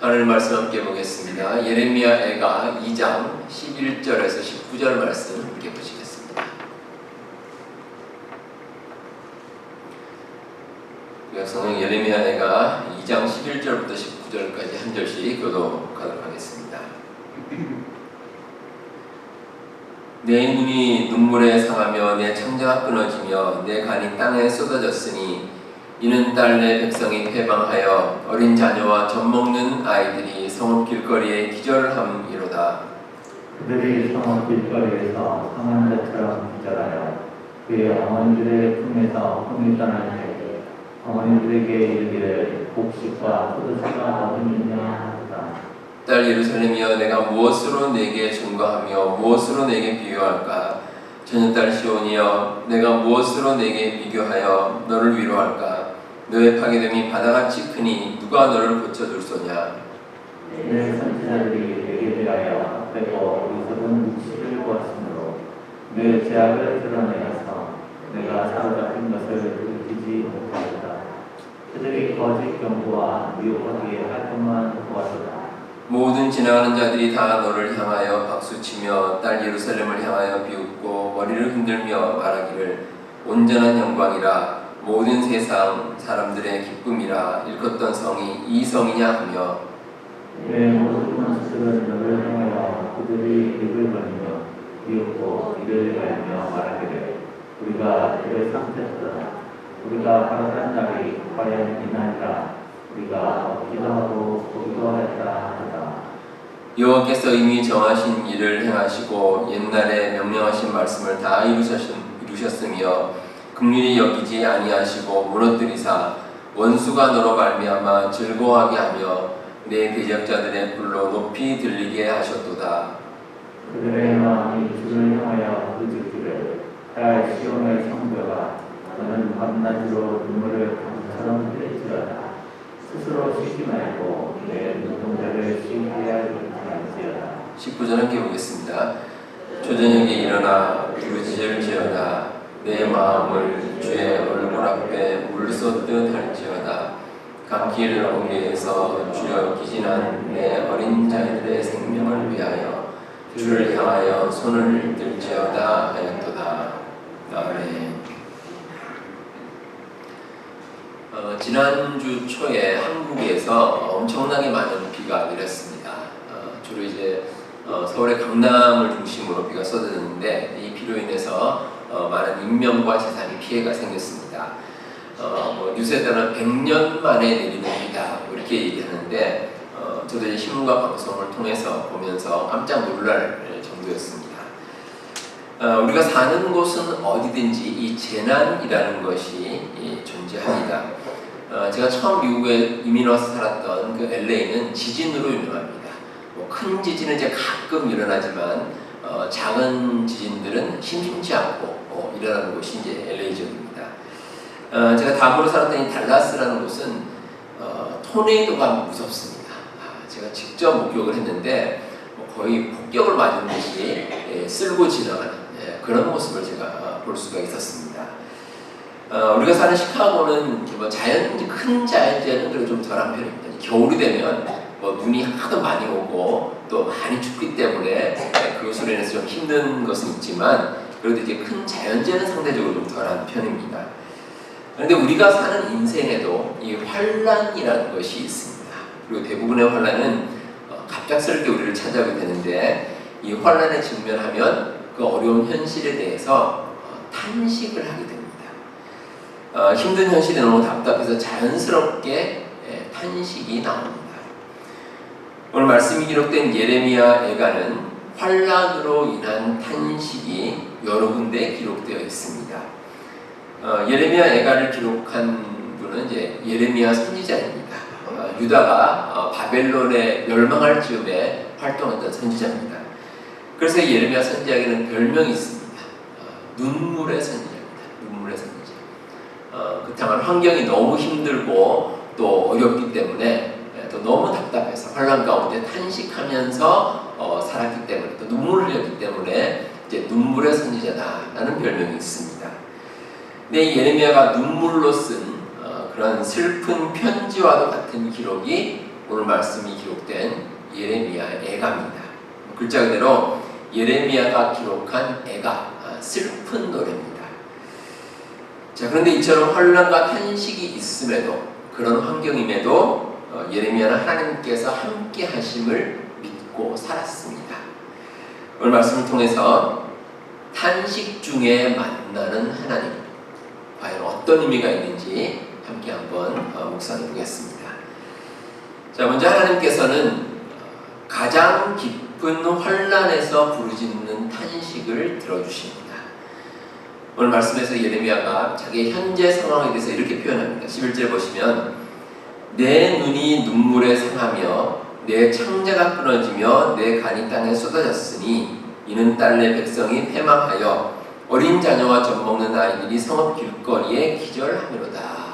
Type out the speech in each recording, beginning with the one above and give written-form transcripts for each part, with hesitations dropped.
하나님 말씀 함께 보겠습니다. 예레미야애가 2장 11절에서 19절 말씀 함께 보시겠습니다. 성경 예레미야애가 2장 11절부터 19절까지 한 절씩 교독하도록 하겠습니다. 내 눈이 눈물에 상하며 내 창자가 끊어지며 내 간이 땅에 쏟아졌으니 이는 딸 내 백성이 패망하여 어린 자녀와 젖먹는 아이들이 성읍 길거리에 기절함이로다. 그들이 성읍 길거리에서 상한 자처럼 기절하여 그의 어머니들의 품에서 품이 떠날 때에 어머니들에게 이르기를 곡식과 포도주가 어디 있냐 하다. 딸 예루살렘이여, 내가 무엇으로 내게 증거하며 무엇으로 내게 비교할까? 처녀딸 시온이여, 내가 무엇으로 내게 비교하여 너를 위로할까? 너의 파괴됨이 바다같이 크니 누가 너를 고쳐줄 소냐? 내 선지자들이 내게 대하여 빼고 어리석은 묵시를 보았으므로 내 죄악을 드러내어서 내가 사로잡힌 것을 들키지 못하였다. 그들이 거짓 경고와 미혹하기에 할 것만 보았도다. 모든 지나가는 자들이 다 너를 향하여 박수치며 딸 예루살렘을 향하여 비웃고 머리를 흔들며 말하기를 온전한 영광이라, 모든 세상 사람들의 기쁨이라, 일컫던 성이 이 성이냐 하며 내 모든 원수들은 너를 향하여 그들이 입을 벌리며 비웃고 이를 갈며 말하기를 우리가 그를 상태했다. 우리가 바라던 날이 과연 이날이라. 우리가 얻기도 하고 보기도 했다 하다. 여호와께서 이미 정하신 일을 행하시고 옛날에 명령하신 말씀을 다 이루셨으며 긍휼히 여기지 아니하시고 무너뜨리사 원수가 너로 말미암아 즐거워하게 하며 내 대적자들의 불로 높이 들리게 하셨도다. 그들의 마음이 주를 향하여 부르짖기를 딸 시온의 성도가 너는 밤낮으로 눈물을 강처럼 흘릴지어다. 스스로 쉬지 말고 내 눈동자를 쉬게 할지어다. 19절 함께 보겠습니다. 초저녁에 일어나 부르짖을지어다. 내 마음을 주의 얼굴 앞에 물쏟듯 할지어다. 감기를 어깨에서 주여 기진한 내 어린 자들의 생명을 위하여 주를 향하여 손을 들지어다 하였도다. 아멘. 지난주 초에 한국에서 엄청나게 많은 비가 내렸습니다. 주로 이제 서울의 강남을 중심으로 비가 쏟아졌는데 이 비로 인해서 많은 인명과 재산이 피해가 생겼습니다. 뉴스에 따르면 100년 만에 내리는 비다 이렇게 얘기하는데 저도 이제 신문과 방송을 통해서 보면서 깜짝 놀랄 정도였습니다. 우리가 사는 곳은 어디든지 이 재난이라는 것이 존재합니다. 제가 처음 미국에 이민 와서 살았던 그 LA는 지진으로 유명합니다. 큰 지진은 이제 가끔 일어나지만 작은 지진들은 심심치 않고 일어나는 곳이 이제 LA 지역입니다. 제가 다음으로 살았던 이 달라스라는 곳은 토네이도가 무섭습니다. 제가 직접 목격을 했는데 거의 폭격을 맞은 듯이 쓸고 지나가는 그런 모습을 제가 볼 수가 있었습니다. 우리가 사는 시카고는 큰 자연재해는 그래도 좀 덜한 편입니다. 겨울이 되면 눈이 하도 많이 오고 또 많이 춥기 때문에 그것으로 인해서 좀 힘든 것은 있지만 그래도 이제 큰 자연재해는 상대적으로 좀 덜한 편입니다. 그런데 우리가 사는 인생에도 이 환란이라는 것이 있습니다. 그리고 대부분의 환란은 갑작스럽게 우리를 찾아오게 되는데 이 환란에 직면하면 그 어려운 현실에 대해서 탄식을 하게 됩니다. 힘든 현실이 너무 답답해서 자연스럽게 탄식이 나옵니다. 오늘 말씀이 기록된 예레미야 애가는 환란으로 인한 탄식이 여러 군데 기록되어 있습니다. 예레미야 애가를 기록한 분은 이제 예레미야 선지자입니다. 유다가 바벨론에 멸망할 즈음에 활동했던 선지자입니다. 그래서 예레미야 선지자에게는 별명이 있습니다. 눈물의 선지자입니다. 눈물의 선지자. 그 당한 환경이 너무 힘들고 또 어렵기 때문에 또 너무 답답해서 환란 가운데 탄식하면서 살았기 때문에 또 눈물을 흘렸기 때문에 이제 눈물의 선지자다라는 별명이 있습니다. 근데 예레미야가 눈물로 쓴 그런 슬픈 편지와도 같은 기록이 오늘 말씀이 기록된 예레미야의 애가입니다. 글자 그대로 예레미야가 기록한 애가, 슬픈 노래입니다. 자, 그런데 이처럼 환난과 탄식이 있음에도, 그런 환경임에도 예레미야는 하나님께서 함께 하심을 믿고 살았습니다. 오늘 말씀을 통해서 탄식 중에 만나는 하나님, 과연 어떤 의미가 있는지 함께 한번 묵상해 보겠습니다. 자, 먼저 하나님께서는 가장 깊은 환난에서 부르짖는 탄식을 들어주십니다. 오늘 말씀에서 예레미야가 자기의 현재 상황에 대해서 이렇게 표현합니다. 11절 보시면 내 눈이 눈물에 상하며 내 창자가 끊어지며 내 간이 땅에 쏟아졌으니 이는 딸내 백성이 패망하여 어린 자녀와 젖먹는 아이들이 성읍 길거리에 기절하미로다.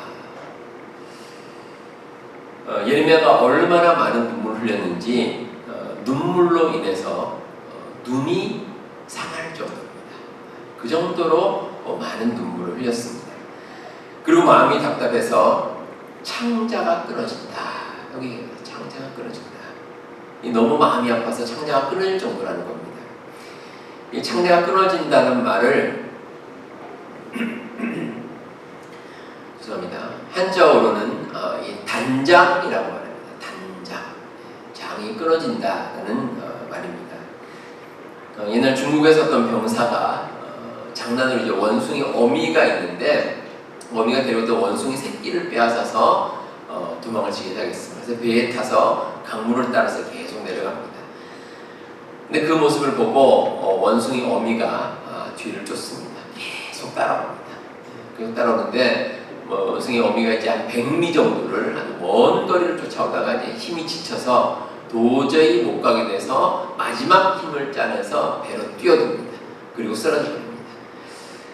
예레미야가 얼마나 많은 눈물을 흘렸는지 눈물로 인해서 눈이 상할 정도입니다. 그 정도로 많은 눈물을 흘렸습니다. 그리고 마음이 답답해서 창자가 끊어진다. 여기 창자가 끊어진다. 너무 마음이 아파서 창자가 끊어질 정도라는 겁니다. 이 창자가 끊어진다는 말을 죄송합니다. 한자어로는 이 단장이라고 말합니다. 단장, 장이 끊어진다는 말입니다. 옛날 중국에서 어떤 병사가 장난으로 이제 원숭이 어미가 있는데 어미가 데려오던 원숭이 새끼를 빼앗아서 도망을 치게 하겠습니다. 그래서 배에 타서 강물을 따라서 계속 내려갑니다. 근데 그 모습을 보고 원숭이 어미가 뒤를 쫓습니다. 계속 따라옵니다. 계속 따라오는데 원숭이 어미가 이제 한 100리 정도를 아주 먼 거리를 쫓아오다가 이제 힘이 지쳐서 도저히 못 가게 돼서 마지막 힘을 짜내서 배로 뛰어듭니다. 그리고 쓰러져 버립니다.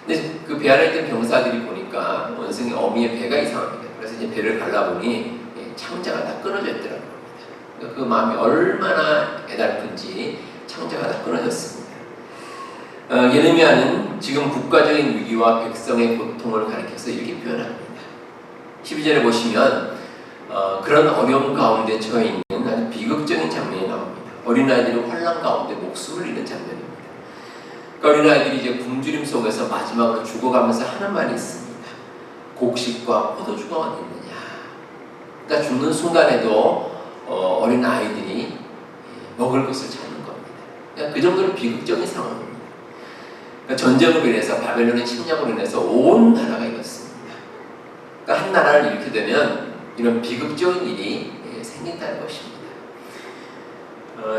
근데 그 배 안에 있던 병사들이 보니까 원숭이 어미의 배가 이상합니다. 그래서 이제 배를 갈라보니 창자가 다 끊어져 있더라는 겁니다. 그러니까 그 마음이 얼마나 애달픈지 창자가 다 끊어졌습니다. 예레미야는 지금 국가적인 위기와 백성의 고통을 가리켜서 이렇게 표현합니다. 12절에 보시면 그런 어려움 가운데 처해 있는 아주 비극적인 장면이 나옵니다. 어린아이들이 환난 가운데 목숨을 잃는 장면입니다. 그러니까 어린아이들이 이제 굶주림 속에서 마지막으로 죽어가면서 하는 말이 있습니다. 곡식과 포도주가 어디 있느냐. 그러니까 죽는 순간에도 어린아이들이 먹을 것을 찾는 겁니다. 그러니까 그 정도로 비극적인 상황입니다. 그러니까 전쟁으로 인해서 바벨론의 침략으로 인해서 온 나라가 이렇습니다. 그러니까 한 나라를 잃게 되면 이런 비극적인 일이 생긴다는 것입니다.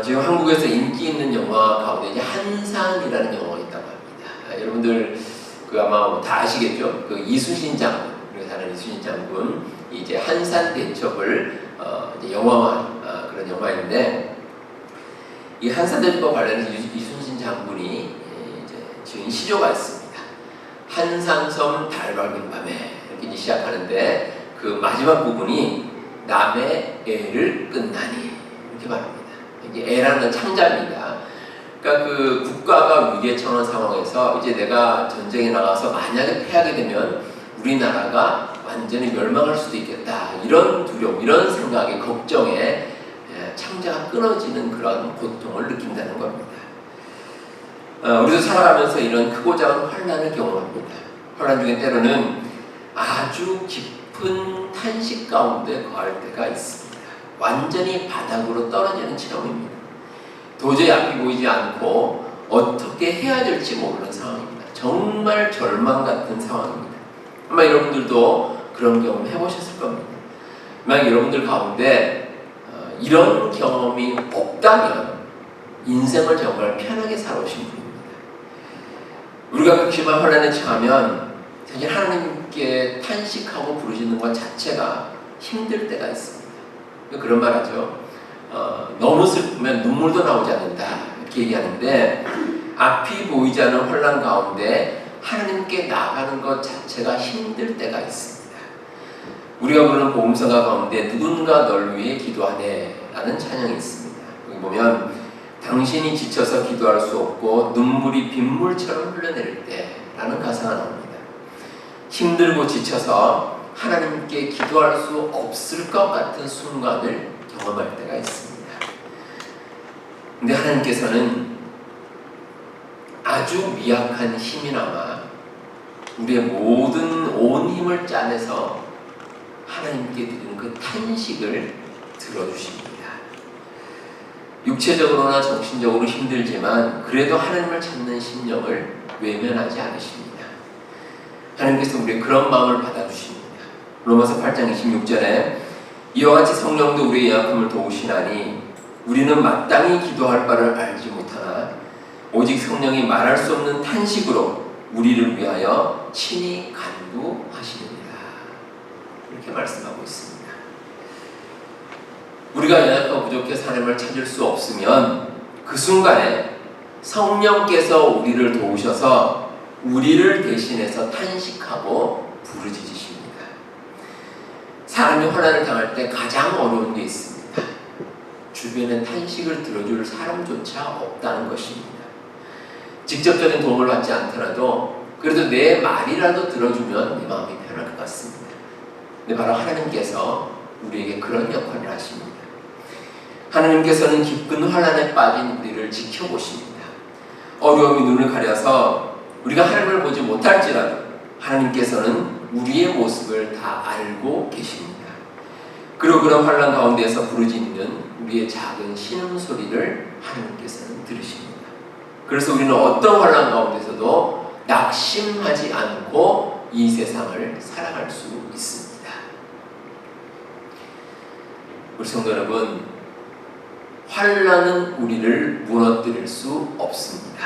지금 한국에서 인기 있는 영화 가운데 이제 한산이라는 영화가 있다고 합니다. 여러분들 아마 다 아시겠죠? 그 이순신 장군, 그래서 하는 이순신 장군 이제 한산 대첩을 이제 영화화한 그런 영화인데 이 한산 대첩과 관련해서 이순신 장군이 이제 지은 시조가 있습니다. 한산섬 달 밝은 밤에 이렇게 시작하는데 그 마지막 부분이 남의 애를 끝나니 이렇게 말합니다. 이게 애라는 창자입니다. 그러니까 그 국가가 위기에 처한 상황에서 이제 내가 전쟁에 나가서 만약에 패하게 되면 우리나라가 완전히 멸망할 수도 있겠다. 이런 두려움, 이런 생각에, 걱정에 창자가 끊어지는 그런 고통을 느낀다는 겁니다. 우리도 살아가면서 이런 크고 작은 환난을 경험합니다. 환난 중에 때로는 아주 깊은 탄식 가운데 거할 때가 있습니다. 완전히 바닥으로 떨어지는 지경입니다. 도저히 앞이 보이지 않고 어떻게 해야 될지 모르는 상황입니다. 정말 절망 같은 상황입니다. 아마 여러분들도 그런 경험 해보셨을 겁니다. 만약 여러분들 가운데 이런 경험이 없다면 인생을 정말 편하게 살아오신 분입니다. 우리가 그렇게 심한 환난에 처하면 사실 하나님께 탄식하고 부르짖는 것 자체가 힘들 때가 있습니다. 그런 말 하죠. 너무 슬프면 눈물도 나오지 않는다 이렇게 얘기하는데 앞이 보이지 않는 환난 가운데 하나님께 나가는 것 자체가 힘들 때가 있습니다. 우리가 부르는 복음성가 가운데 누군가 널 위해 기도하네 라는 찬양이 있습니다. 여기 보면 당신이 지쳐서 기도할 수 없고 눈물이 빗물처럼 흘러내릴 때 라는 가사가 나옵니다. 힘들고 지쳐서 하나님께 기도할 수 없을 것 같은 순간을 경험할 때가 있습니다. 근데 하나님께서는 아주 미약한 힘이나마 우리의 모든 온 힘을 짜내서 하나님께 드리는 그 탄식을 들어주십니다. 육체적으로나 정신적으로 힘들지만 그래도 하나님을 찾는 심령을 외면하지 않으십니다. 하나님께서 우리의 그런 마음을 받아주십니다. 로마서 8장 26절에 이와 같이 성령도 우리의 약함을 도우시나니 우리는 마땅히 기도할 바를 알지 못하나 오직 성령이 말할 수 없는 탄식으로 우리를 위하여 친히 간구하시느니라. 이렇게 말씀하고 있습니다. 우리가 연약하고 부족해서 하나님을 찾을 수 없으면 그 순간에 성령께서 우리를 도우셔서 우리를 대신해서 탄식하고 부르짖으십니다. 사람이 환난을 당할 때 가장 어려운 게 있습니다. 주변에 탄식을 들어줄 사람조차 없다는 것입니다. 직접적인 도움을 받지 않더라도 그래도 내 말이라도 들어주면 내 마음이 편할 것 같습니다. 근데 바로 하나님께서 우리에게 그런 역할을 하십니다. 하나님께서는 깊은 환난에 빠진 우리를 지켜보십니다. 어려움이 눈을 가려서 우리가 하나님을 보지 못할지라도 하나님께서는 우리의 모습을 다 알고 계십니다. 그리고 그런 환난 가운데서 부르짖는 우리의 작은 신음소리를 하나님께서는 들으십니다. 그래서 우리는 어떤 환난 가운데서도 낙심하지 않고 이 세상을 살아갈 수 있습니다. 우리 성도 여러분, 환난은 우리를 무너뜨릴 수 없습니다.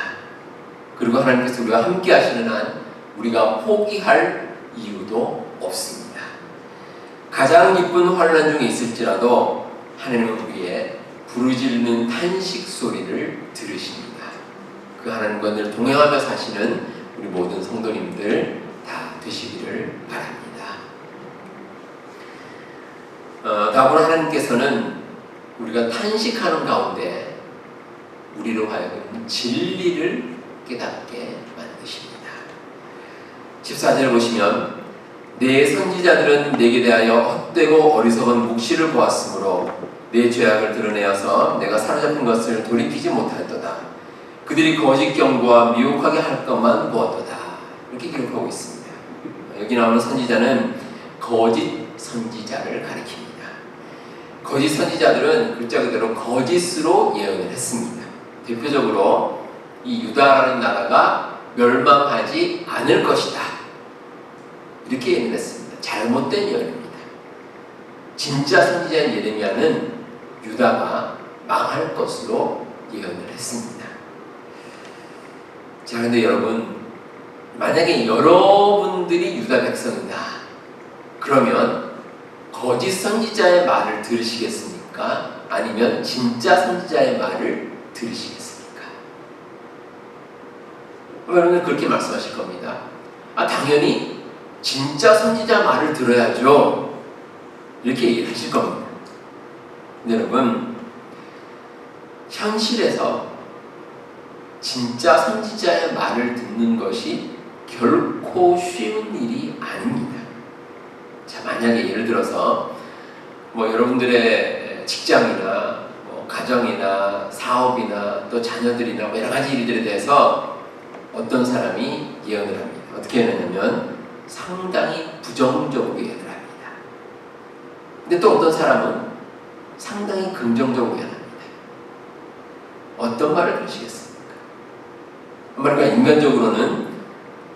그리고 하나님께서 우리가 함께 하시는 한 우리가 포기할 이유도 없습니다. 가장 기쁜 환난 중에 있을지라도 하나님은 우리의 부르짖는 탄식 소리를 들으십니다. 그 하나님과 늘 동행하며 사시는 우리 모든 성도님들 다 되시기를 바랍니다. 다음으로 하나님께서는 우리가 탄식하는 가운데 우리로 하여금 진리를 깨닫게 만드십니다. 14절을 보시면 내 선지자들은 내게 대하여 헛되고 어리석은 묵시를 보았으므로 내 죄악을 드러내어서 내가 사로잡힌 것을 돌이키지 못하였도다. 그들이 거짓 경고와 미혹하게 할 것만 보았도다. 이렇게 기록하고 있습니다. 여기 나오는 선지자는 거짓 선지자를 가리킵니다. 거짓 선지자들은 글자 그대로 거짓으로 예언을 했습니다. 대표적으로 이 유다라는 나라가 멸망하지 않을 것이다. 이렇게 예언을 했습니다. 잘못된 예언입니다. 진짜 선지자인 예레미야는 유다가 망할 것으로 예언을 했습니다. 자, 근데 여러분, 만약에 여러분들이 유다 백성이다. 그러면 거짓 선지자의 말을 들으시겠습니까? 아니면 진짜 선지자의 말을 들으시겠습니까? 여러분은 그렇게 말씀하실 겁니다. 당연히 진짜 선지자 말을 들어야죠. 이렇게 얘기를 하실 겁니다. 근데 여러분, 현실에서 진짜 선지자의 말을 듣는 것이 결코 쉬운 일이 아닙니다. 자, 만약에 예를 들어서 여러분들의 직장이나 가정이나 사업이나 또 자녀들이나 여러 가지 일들에 대해서 어떤 사람이 예언을 합니다. 어떻게 예언하냐면 상당히 부정적으로 예언을 합니다. 근데 또 어떤 사람은 상당히 긍정적으로 예언합니다. 어떤 말을 들으시겠습니까? 그러니까 인간적으로는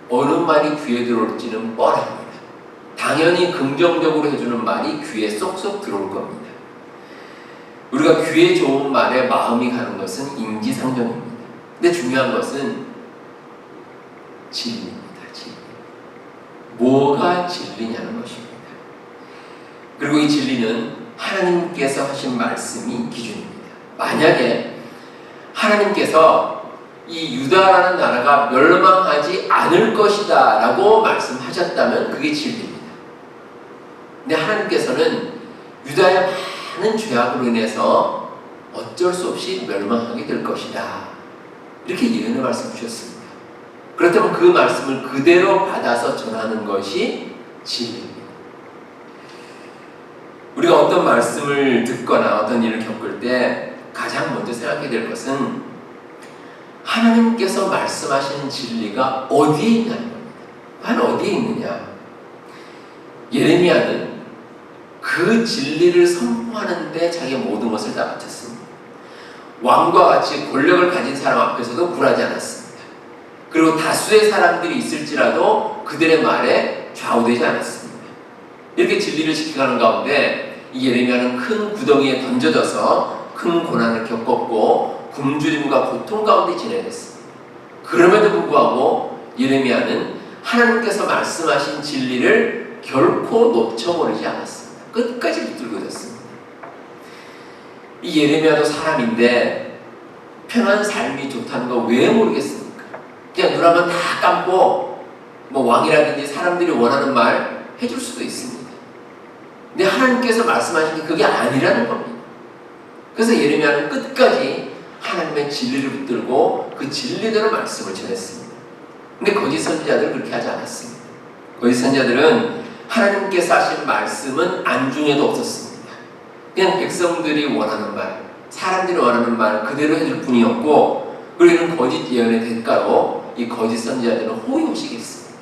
어느 말이 귀에 들어올지는 뻔합니다. 당연히 긍정적으로 해주는 말이 귀에 쏙쏙 들어올 겁니다. 우리가 귀에 좋은 말에 마음이 가는 것은 인지상정입니다. 근데 중요한 것은 진리입니다. 진리. 뭐가 진리냐는 것입니다. 그리고 이 진리는 하나님께서 하신 말씀이 기준입니다. 만약에 하나님께서 이 유다라는 나라가 멸망하지 않을 것이다 라고 말씀하셨다면 그게 진리입니다. 근데 하나님께서는 유다의 많은 죄악으로 인해서 어쩔 수 없이 멸망하게 될 것이다. 이렇게 예언을 말씀 주셨습니다. 그렇다면 그 말씀을 그대로 받아서 전하는 것이 진리입니다. 우리가 어떤 말씀을 듣거나 어떤 일을 겪을 때 가장 먼저 생각해야 될 것은 하나님께서 말씀하신 진리가 어디에 있냐는 겁니다. 과연 어디에 있느냐? 예레미야는 그 진리를 선포하는데 자기의 모든 것을 다 바쳤습니다. 왕과 같이 권력을 가진 사람 앞에서도 굴하지 않았습니다. 그리고 다수의 사람들이 있을지라도 그들의 말에 좌우되지 않았습니다. 이렇게 진리를 지켜가는 가운데 이 예레미야는 큰 구덩이에 던져져서 큰 고난을 겪었고 굶주림과 고통 가운데 지내야 됐습니다. 그럼에도 불구하고 예레미야는 하나님께서 말씀하신 진리를 결코 놓쳐버리지 않았습니다. 끝까지 붙들고 있었습니다. 이 예레미야도 사람인데 편한 삶이 좋다는 거 왜 모르겠습니까? 그냥 눈 한번 다 감고 뭐 왕이라든지 사람들이 원하는 말 해줄 수도 있습니다. 근데 하나님께서 말씀하신 게 그게 아니라는 겁니다. 그래서 예레미야는 끝까지 하나님의 진리를 붙들고 그 진리대로 말씀을 전했습니다. 근데 거짓 선지자들은 그렇게 하지 않았습니다. 거짓 선지자들은 하나님께서 하신 말씀은 안중에도 없었습니다. 그냥 백성들이 원하는 말, 사람들이 원하는 말 그대로 해줄 뿐이었고, 그리고 이런 거짓 예언의 대가로 이 거짓 선지자들은 호의호식했습니다.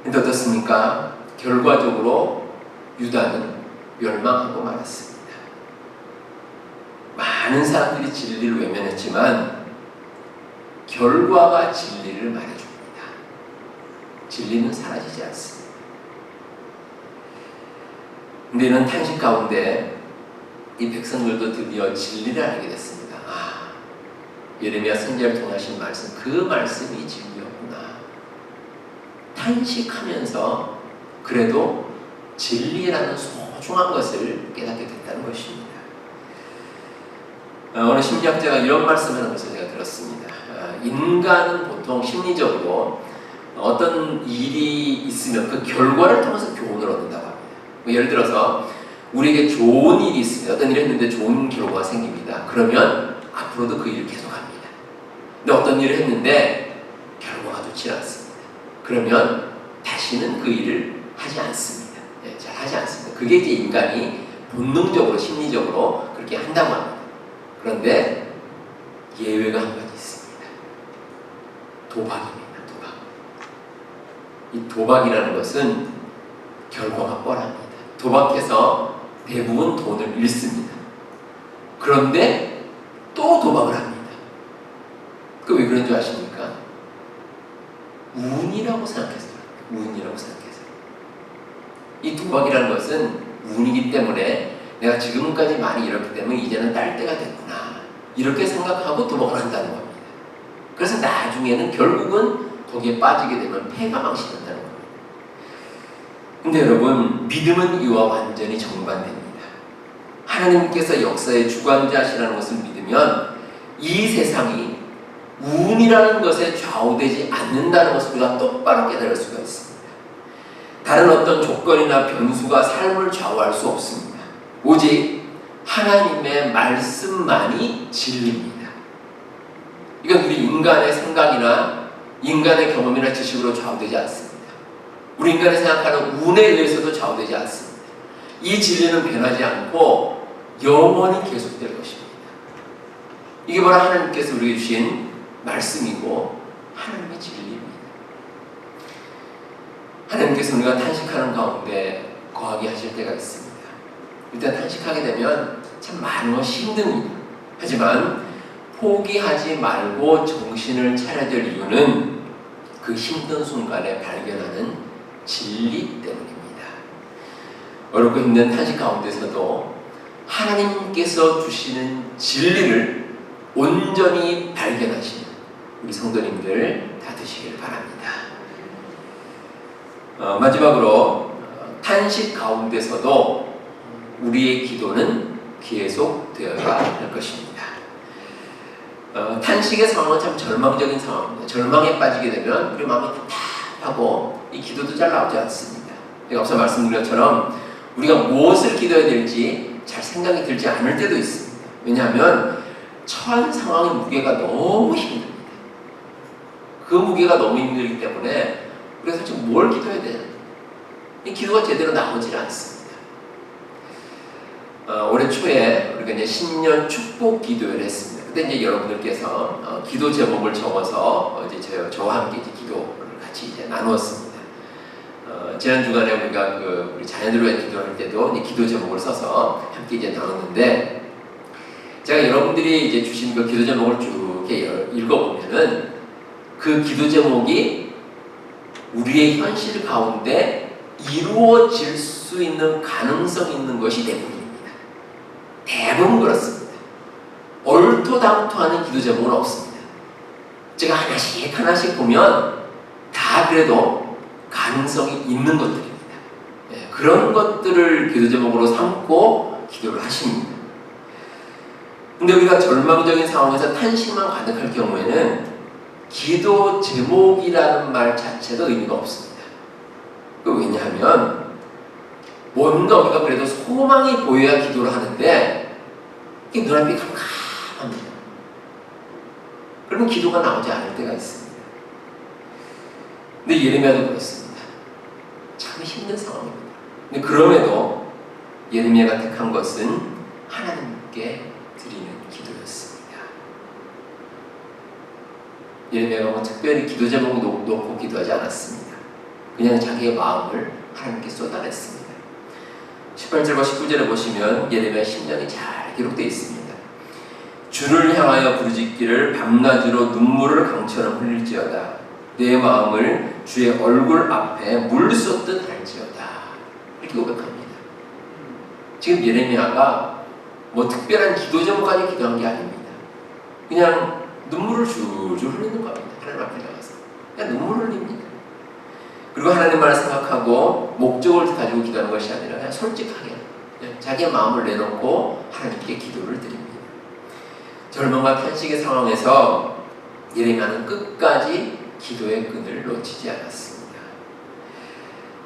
근데 어떻습니까? 결과적으로 유다는 멸망하고 말았습니다. 많은 사람들이 진리를 외면했지만 결과가 진리를 말해줍니다. 진리는 사라지지 않습니다. 근데 이런 탄식 가운데 이 백성들도 드디어 진리를 알게 됐습니다. 아, 예레미야 선지자를 통하신 말씀, 그 말씀이 진리였구나. 탄식하면서 그래도 진리라는 소중한 것을 깨닫게 됐다는 것입니다. 어느 심리학자가 이런 말씀을 하는 것을 제가 들었습니다. 인간은 보통 심리적으로 어떤 일이 있으면 그 결과를 통해서 교훈을 얻는다고 합니다. 예를 들어서 우리에게 좋은 일이 있습니다. 어떤 일을 했는데 좋은 결과가 생깁니다. 그러면 앞으로도 그 일을 계속합니다. 근데 어떤 일을 했는데 결과가 좋지 않습니다. 그러면 다시는 그 일을 하지 않습니다. 잘 하지 않습니다. 그게 이제 인간이 본능적으로 심리적으로 그렇게 한다고 합니다. 그런데 예외가 한 가지 있습니다. 도박입니다. 이 도박이라는 것은 결과가 뻔합니다. 도박해서 대부분 돈을 잃습니다. 그런데 또 도박을 합니다. 그 왜 그런 줄 아십니까? 운이라고 생각해서 그래요. 운이라고 생각해서. 이 도박이라는 것은 운이기 때문에 내가 지금까지 많이 잃었기 때문에 이제는 딸 때가 됐구나. 이렇게 생각하고 도박을 한다는 겁니다. 그래서 나중에는 결국은 거기에 빠지게 되면 패가 망신한다는 겁니다. 근데 여러분, 믿음은 이와 완전히 정반대입니다. 하나님께서 역사의 주관자시라는 것을 믿으면 이 세상이 운이라는 것에 좌우되지 않는다는 것을 우리가 똑바로 깨달을 수가 있습니다. 다른 어떤 조건이나 변수가 삶을 좌우할 수 없습니다. 오직 하나님의 말씀만이 진리입니다. 이건 우리 인간의 생각이나 인간의 경험이나 지식으로 좌우되지 않습니다. 우리 인간이 생각하는 운에 의해서도 좌우되지 않습니다. 이 진리는 변하지 않고 영원히 계속될 것입니다. 이게 바로 하나님께서 우리에게 주신 말씀이고 하나님의 진리입니다. 하나님께서 우리가 탄식하는 가운데 거하게 하실 때가 있습니다. 일단 탄식하게 되면 참 많은 것이 힘듭니다. 하지만 포기하지 말고 정신을 차려야 될 이유는 그 힘든 순간에 발견하는 진리 때문입니다. 어렵고 힘든 탄식 가운데서도 하나님께서 주시는 진리를 온전히 발견하시는 우리 성도님들 다 되시길 바랍니다. 마지막으로 탄식 가운데서도 우리의 기도는 계속되어야 할 것입니다. 탄식의 상황은 참 절망적인 상황입니다. 절망에 빠지게 되면 우리 마음이 답답하고 이 기도도 잘 나오지 않습니다. 제가 앞서 말씀드린 것처럼 우리가 무엇을 기도해야 될지 잘 생각이 들지 않을 때도 있습니다. 왜냐하면 처한 상황의 무게가 너무 힘듭니다. 그 무게가 너무 힘들기 때문에 우리가 솔직히 뭘 기도해야 되나? 이 기도가 제대로 나오질 않습니다. 올해 초에 우리가 이제 신년 축복 기도회를 했습니다. 그때 이제 여러분들께서 기도 제목을 적어서 이제 저와 함께 이제 기도를 같이 이제 나누었습니다. 지난 주간에 우리가 우리 자녀들을 위해 기도할 때도 이제 기도 제목을 써서 함께 이제 나눴는데, 제가 여러분들이 이제 주신 그 기도 제목을 쭉 이렇게 읽어보면은 그 기도 제목이 우리의 현실 가운데 이루어질 수 있는 가능성 있는 것이 대부분입니다. 대부분 그렇습니다. 얼토당토하는 기도 제목은 없습니다. 제가 하나씩 보면 다 그래도 가능성이 있는 것들입니다. 그런 것들을 기도 제목으로 삼고 기도를 하십니다. 근데 우리가 절망적인 상황에서 탄식만 가득할 경우에는 기도 제목이라는 말 자체도 의미가 없습니다. 왜냐하면 뭔가 우리가 그래도 소망이 보여야 기도를 하는데 이게 눈앞이 캄캄합니다. 그러면 기도가 나오지 않을 때가 있습니다. 근데 예레미야도 그렇습니다. 참 힘든 상황입니다. 근데 그럼에도 예레미야가 택한 것은 하나님께 드리는 기도였습니다. 예레미야가 뭐 특별히 기도 제목을 놓고 기도하지 않았습니다. 그냥 자기의 마음을 하나님께 쏟아냈습니다. 18절과 19절에 보시면 예레미야 10년이 잘 기록되어 있습니다. 주를 향하여 부르짖기를 밤낮으로 눈물을 강처럼 흘릴지어다. 내 마음을 주의 얼굴 앞에 물 쏟듯 할지어다. 이렇게 고백합니다. 지금 예레미야가 뭐 특별한 기도 제목까지 기도한 게 아닙니다. 그냥 눈물을 줄줄 흘리는 겁니다. 하나님 앞에 나가서 그냥 눈물을 흘립니다. 그리고 하나님 말을 생각하고 목적을 가지고 기도하는 것이 아니라 그냥 솔직하게 그냥 자기의 마음을 내놓고 하나님께 기도를 드립니다. 절망과 탄식의 상황에서 예레미야는 끝까지 기도의 끈을 놓치지 않았습니다.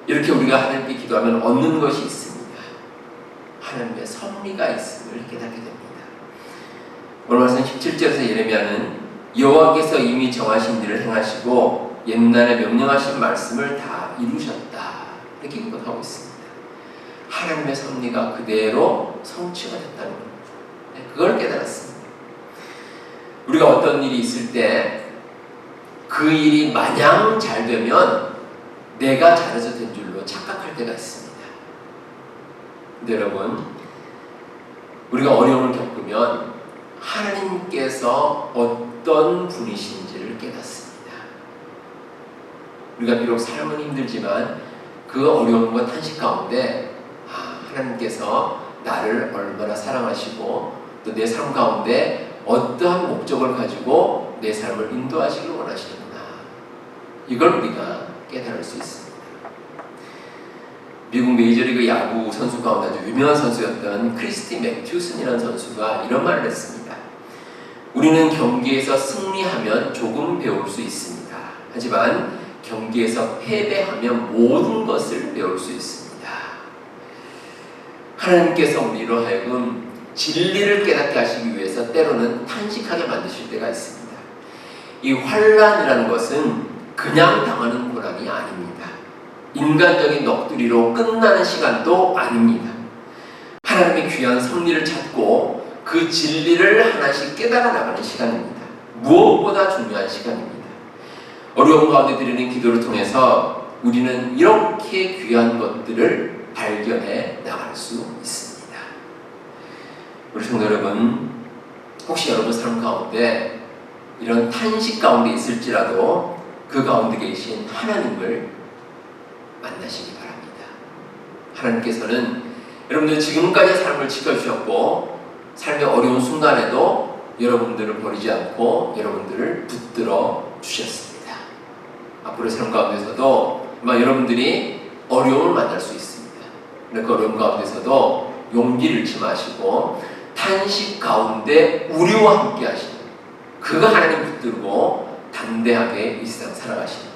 이렇게 우리가 하나님께 기도하면 얻는 것이 있습니다. 하나님의 섭리가 있음을 깨닫게 됩니다. 오늘 말씀 17절에서 예레미야는 여호와께서 이미 정하신 일을 행하시고 옛날에 명령하신 말씀을 다 이루셨다. 이렇게 기록하고 있습니다. 하나님의 섭리가 그대로 성취가 됐다는 겁니다. 그걸 깨달았습니다. 우리가 어떤 일이 있을 때 그 일이 마냥 잘 되면 내가 잘해서 된 줄로 착각할 때가 있습니다. 근데 여러분, 우리가 어려움을 겪으면 하나님께서 어떤 분이신지를 깨닫습니다. 우리가 비록 삶은 힘들지만 그 어려움과 탄식 가운데 하나님께서 나를 얼마나 사랑하시고 또 내 삶 가운데 어떠한 목적을 가지고 내 삶을 인도하시길 원하시는구나. 이걸 우리가 깨달을 수 있습니다. 미국 메이저리그 야구 선수 가운데 아주 유명한 선수였던 크리스티 맥튜슨이라는 선수가 이런 말을 했습니다. 우리는 경기에서 승리하면 조금 배울 수 있습니다. 하지만 경기에서 패배하면 모든 것을 배울 수 있습니다. 하나님께서 우리로 하여금 진리를 깨닫게 하시기 위해서 때로는 탄식하게 만드실 때가 있습니다. 이 환난이라는 것은 그냥 당하는 고난이 아닙니다. 인간적인 넋두리로 끝나는 시간도 아닙니다. 하나님의 귀한 섭리를 찾고 그 진리를 하나씩 깨달아 나가는 시간입니다. 무엇보다 중요한 시간입니다. 어려움 가운데 드리는 기도를 통해서 우리는 이렇게 귀한 것들을 발견해 나갈 수 있습니다. 우리 성도 여러분, 혹시 여러분 삶 가운데 이런 탄식 가운데 있을지라도 그 가운데 계신 하나님을 만나시기 바랍니다. 하나님께서는 여러분들 지금까지 삶을 지켜주셨고 삶의 어려운 순간에도 여러분들을 버리지 않고 여러분들을 붙들어 주셨습니다. 앞으로의 삶 가운데서도 아마 여러분들이 어려움을 만날 수 있습니다. 그 어려움 가운데서도 용기를 잃지 마시고 탄식 가운데 우리와 함께 하시는 그가 하나님 붙들고 담대하게 이 세상 살아가시는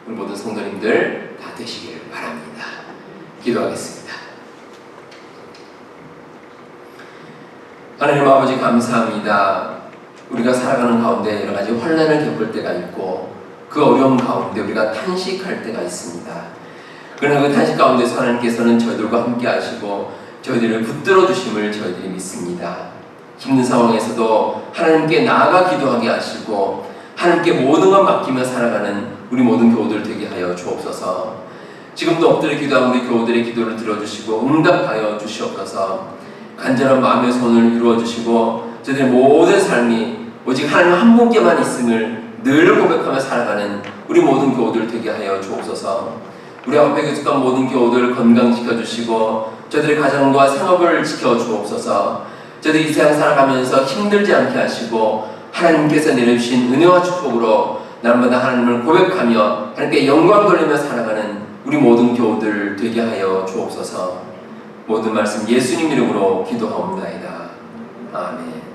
우리 모든 성도님들 다 되시길 바랍니다. 기도하겠습니다. 하나님 아버지 감사합니다. 우리가 살아가는 가운데 여러 가지 환난을 겪을 때가 있고 그 어려움 가운데 우리가 탄식할 때가 있습니다. 그러나 그 탄식 가운데서 하나님께서는 저희들과 함께 하시고 저희들을 붙들어 주심을 저희들이 믿습니다. 힘든 상황에서도 하나님께 나아가 기도하게 하시고 하나님께 모든 것 맡기며 살아가는 우리 모든 교우들 되게 하여 주옵소서. 지금도 엎드려 기도한 우리 교우들의 기도를 들어주시고 응답하여 주시옵소서. 간절한 마음의 손을 이루어 주시고 저희들의 모든 삶이 오직 하나님 한 분께만 있음을 늘 고백하며 살아가는 우리 모든 교우들 되게 하여 주옵소서. 우리 앞에 계셨던 모든 교우들 건강시켜 주시고 저희들의 가정과 생업을 지켜 주옵소서. 저희들이 이 세상 살아가면서 힘들지 않게 하시고 하나님께서 내려주신 은혜와 축복으로 날마다 하나님을 고백하며 하나님께 영광 돌리며 살아가는 우리 모든 교우들 되게 하여 주옵소서. 모든 말씀 예수님 이름으로 기도하옵나이다. 아멘.